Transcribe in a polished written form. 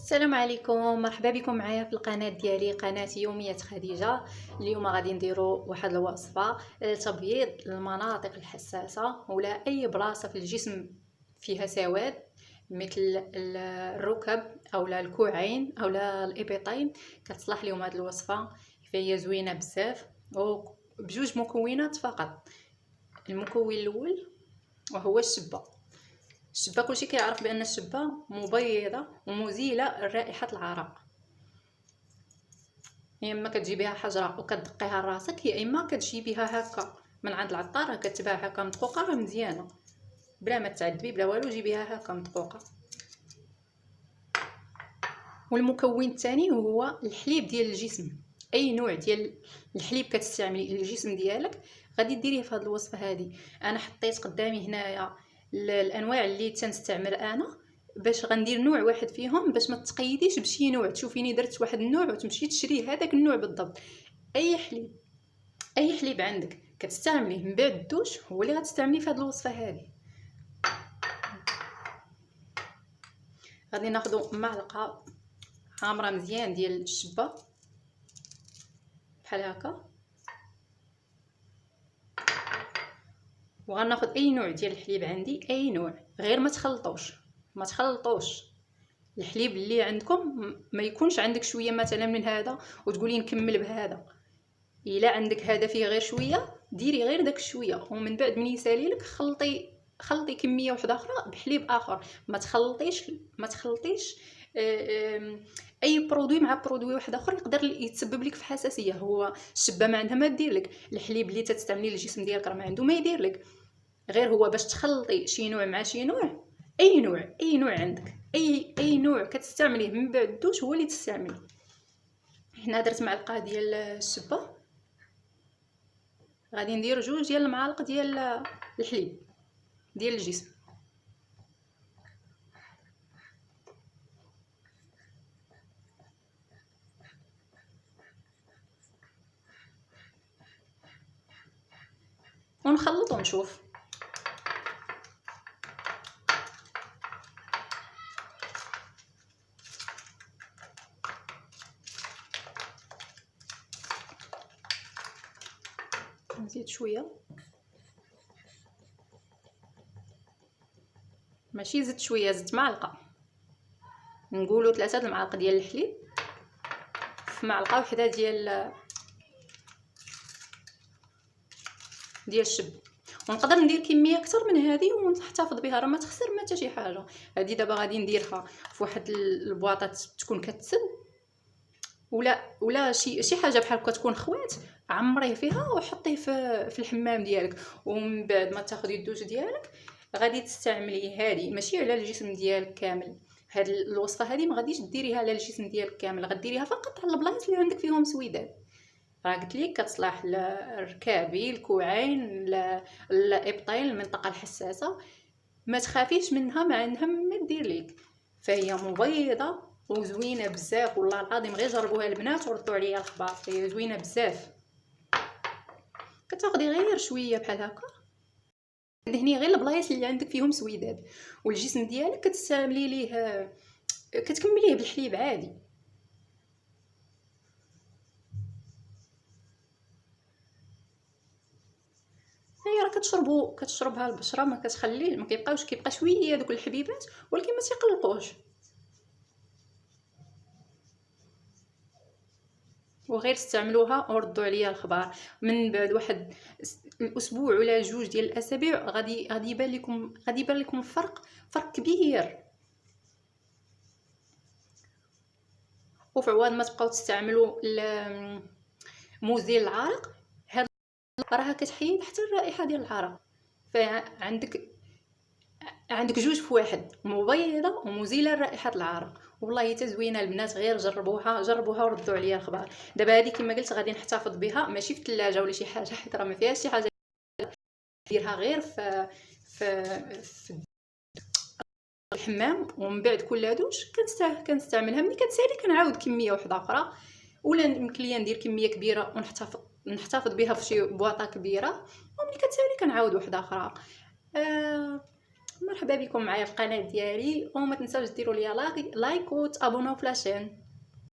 السلام عليكم، مرحبا بكم معايا في القناه ديالي، قناه يوميات خديجه. اليوم غادي نديروا واحد الوصفه لتبييض المناطق الحساسه ولا اي بلاصه في الجسم فيها سواد، مثل الركب او الكوعين او الابيطين. كتصلح لهم هذه الوصفه، فهي زوينه بزاف وبجوج مكونات فقط. المكون الاول وهو الشبه كلشي كيعرف بان الشبه مبيضه ومزيله لرائحه العرق. يا اما كتجيبيها حجره وكتدقيها لراسك، يا اما كتجيبيها هكا من عند العطار كتباع هكا مدقوقه، راه مزيانه بلا ما تعذبي بلا والو، جيبيها هكا مدقوقه. والمكون الثاني هو الحليب ديال الجسم. اي نوع ديال الحليب كتستعملي للجسم ديالك غادي ديريه في هذه الوصفه هذه. انا حطيت قدامي هنايا الانواع اللي تنستعمل انا، باش غندير نوع واحد فيهم باش ما تقيديش بشي نوع تشوفيني درت واحد النوع وتمشي تشري هذاك النوع بالضبط. اي حليب عندك كتستعمليه من بعد الدوش هو اللي غتستعمليه في هذه الوصفه هذه. غادي ناخذ معلقه عامره مزيان ديال الشبه بحال هكا، وغناخذ اي نوع ديال الحليب عندي، اي نوع، غير ما تخلطوش الحليب اللي عندكم. ما يكونش عندك شويه مثلا من هذا وتقولي نكمل بهذا. الا عندك هذا فيه غير شويه ديري غير داك الشويه، ومن بعد من يسالي لك خلطي كميه واحده اخرى بحليب اخر. ما تخلطيش اي برودوي مع برودوي واحد اخر يقدر يتسبب لك في حساسيه. هو الشبه ما عندها ما دير لك، الحليب اللي تستعمليه للجسم ديالك راه ما عنده ما يدير لك، غير هو باش تخلطي شي نوع مع شي نوع. اي نوع عندك، اي نوع كتستعمليه من بعد الدوش هو اللي تستعملي. هنا درت معلقه ديال الشبه، غادي ندير 2 ديال المعالق ديال الحليب ديال الجسم. ونخلط ونشوف. نزيد شويه، ماشي زدت شويه، زدت معلقه. نقولوا 3 المعالق ديال الحليب في معلقه وحده ديال الشب. ونقدر ندير كميه اكثر من هذه ونحتفظ بها، راه ما تخسر ما حتى شي حاجه. هذه دابا غادي نديرها في واحد البواطه تكون كتسد، ولا شي حاجه بحال هكا تكون خوات، عمريه فيها وحطيه في الحمام ديالك. ومن بعد ما تاخدي الدوش ديالك غادي تستعملي هذه ماشي على الجسم ديالك كامل. هاد الوصفه هذه ما غاديش ديريها على الجسم ديالك كامل، غديريها فقط على البلايص اللي عندك فيهم سويدات. راه قلت لك كتصلح للركابي، الكوعين، الابطين، المنطقه الحساسه. ما تخافيش منها، ما عندها ما دير لك. فهي مبيضه وزوينه بزاف، والله العظيم غير جربوها البنات وردوا عليا الخبار، هي زوينه بزاف. كتاخدي غير شويه بحال هكا دهني غير البلايص اللي عندك فيهم سويدات، والجسم ديالك كتستعملي ليه، كتكمليه بالحليب عادي. هي راه كتشربها البشره، ما كتخلي ما كيبقى شويه دوك الحبيبات، ولكن ما تيقلقوش. وغير استعملوها وردوا عليا الخبار. من بعد واحد الاسبوع ولا 2 ديال الاسابيع غادي يبان لكم فرق كبير. وفي عوض ما تبقاو تستعملوا مزيل العرق، هاد راها كتحيد حتى الرائحه ديال العرق. فعندك 2 في واحد، مبيضه ومزيله لرائحه العرق. والله حتى زوينه البنات، غير جربوها وردوا عليا الخبر. دابا هذه كما قلت غادي نحتفظ بها، ماشي في الثلاجه ولا شي حاجه، حيت راه ما فيهاش شي حاجه، ديرها غير في الحمام. ومن بعد كل دوش كنستعملها. ملي كتسالي كنعاود كميه واحده اخرى، ولا يمكن ليا ندير كميه كبيره ونحتفظ بها في شي بواطه كبيره، وملي كتسالي كنعاود واحده اخرى. مرحبا بكم معايا في القناه ديالي، وما تنساوش ديروا لي لايك وتابوناو في لاشين.